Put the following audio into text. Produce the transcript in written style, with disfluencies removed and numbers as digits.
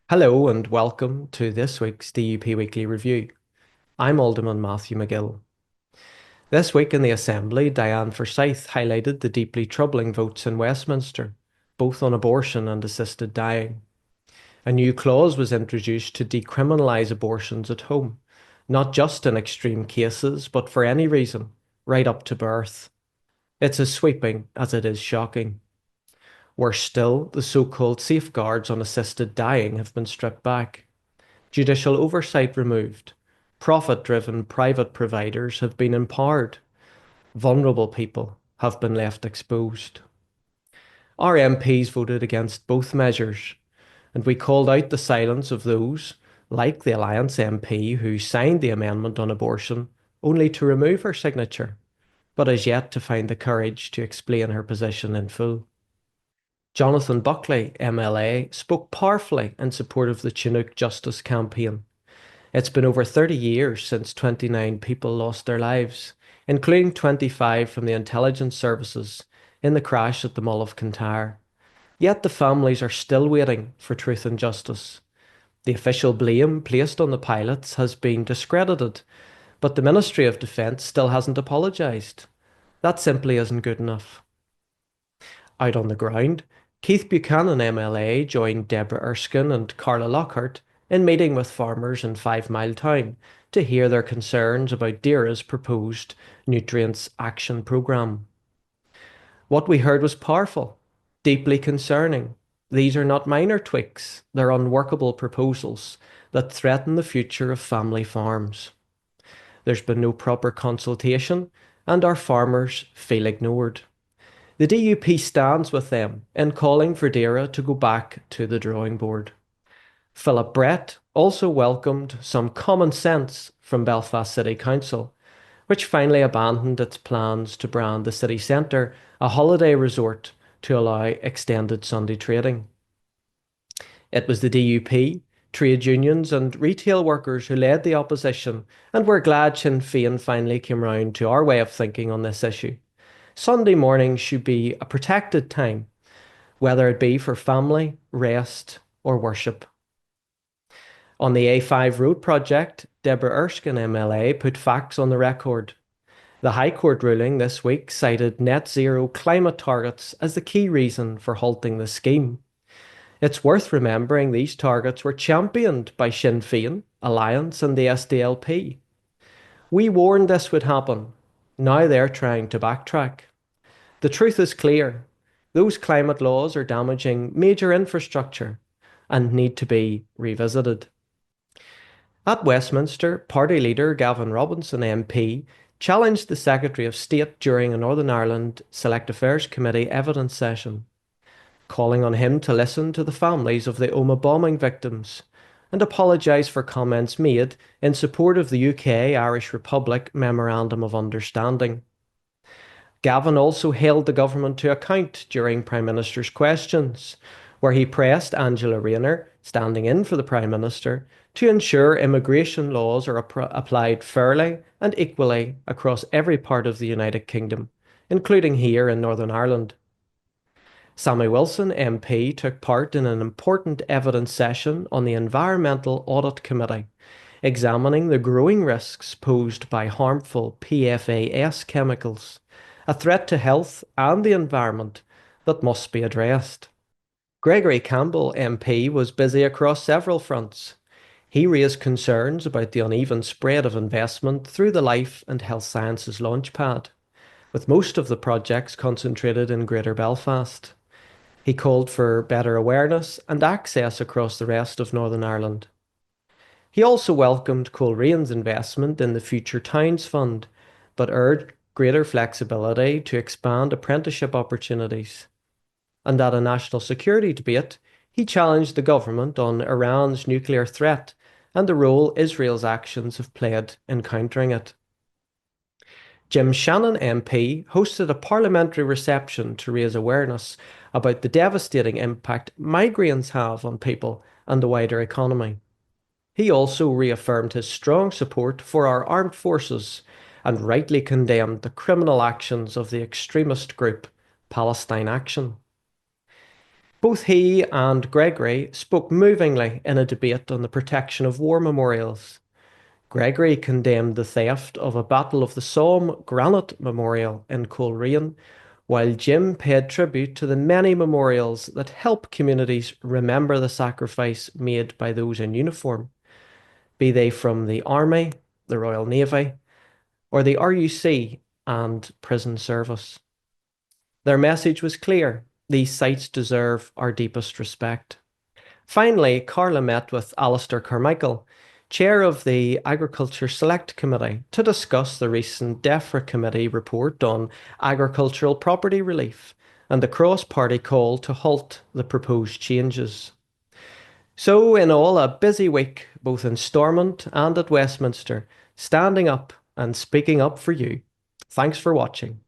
Hello and welcome to this week's DUP Weekly Review. I'm Alderman Matthew Magill. This week in the Assembly, Dianne Forsyth highlighted the deeply troubling votes in Westminster, both on abortion and assisted dying. A new clause was introduced to decriminalise abortions at home, not just in extreme cases, but for any reason, right up to birth. It's as sweeping as it is shocking. Worse still, the so-called safeguards on assisted dying have been stripped back. Judicial oversight removed. Profit-driven private providers have been empowered. Vulnerable people have been left exposed. Our MPs voted against both measures, and we called out the silence of those, like the Alliance MP who signed the amendment on abortion, only to remove her signature, but has yet to find the courage to explain her position in full. Jonathan Buckley, MLA, spoke powerfully in support of the Chinook Justice campaign. It's been over 30 years since 29 people lost their lives, including 25 from the intelligence services in the crash at the Mull of Kintyre. Yet the families are still waiting for truth and justice. The official blame placed on the pilots has been discredited, but the Ministry of Defence still hasn't apologised. That simply isn't good enough. Out on the ground, Keith Buchanan MLA joined Deborah Erskine and Carla Lockhart in meeting with farmers in Five Mile Town to hear their concerns about DAERA's proposed Nutrients Action Programme. What we heard was powerful, deeply concerning. These are not minor tweaks, they're unworkable proposals that threaten the future of family farms. There's been no proper consultation, and our farmers feel ignored. The DUP stands with them in calling for DAERA to go back to the drawing board. Philip Brett also welcomed some common sense from Belfast City Council, which finally abandoned its plans to brand the city centre a holiday resort to allow extended Sunday trading. It was the DUP, trade unions and retail workers who led the opposition, and we're glad Sinn Féin finally came round to our way of thinking on this issue. Sunday morning should be a protected time, whether it be for family, rest, or worship. On the A5 road project, Deborah Erskine MLA put facts on the record. The High Court ruling this week cited net zero climate targets as the key reason for halting the scheme. It's worth remembering these targets were championed by Sinn Féin, Alliance, and the SDLP. We warned this would happen. Now they're trying to backtrack. The truth is clear. Those climate laws are damaging major infrastructure and need to be revisited. At Westminster, party leader Gavin Robinson MP challenged the Secretary of State during a Northern Ireland Select Affairs Committee evidence session, calling on him to listen to the families of the Omagh bombing victims and apologise for comments made in support of the UK-Irish Republic Memorandum of Understanding. Gavin also held the government to account during Prime Minister's questions, where he pressed Angela Rayner, standing in for the Prime Minister, to ensure immigration laws are applied fairly and equally across every part of the United Kingdom, including here in Northern Ireland. Sammy Wilson MP took part in an important evidence session on the Environmental Audit Committee, examining the growing risks posed by harmful PFAS chemicals, a threat to health and the environment that must be addressed. Gregory Campbell MP was busy across several fronts. He raised concerns about the uneven spread of investment through the Life and Health Sciences Launchpad, with most of the projects concentrated in Greater Belfast. He called for better awareness and access across the rest of Northern Ireland. He also welcomed Colerane's investment in the Future Towns Fund, but urged greater flexibility to expand apprenticeship opportunities. And at a national security debate, he challenged the government on Iran's nuclear threat and the role Israel's actions have played in countering it. Jim Shannon MP hosted a parliamentary reception to raise awareness about the devastating impact migraines have on people and the wider economy. He also reaffirmed his strong support for our armed forces and rightly condemned the criminal actions of the extremist group Palestine Action. Both he and Gregory spoke movingly in a debate on the protection of war memorials. Gregory condemned the theft of a Battle of the Somme granite memorial in Coleraine, while Jim paid tribute to the many memorials that help communities remember the sacrifice made by those in uniform, be they from the Army, the Royal Navy, or the RUC and prison service. Their message was clear: these sites deserve our deepest respect. Finally, Carla met with Alistair Carmichael, chair of the Agriculture Select Committee, to discuss the recent DEFRA Committee report on agricultural property relief and the cross-party call to halt the proposed changes. So, in all, a busy week, both in Stormont and at Westminster, standing up and speaking up for you. Thanks for watching.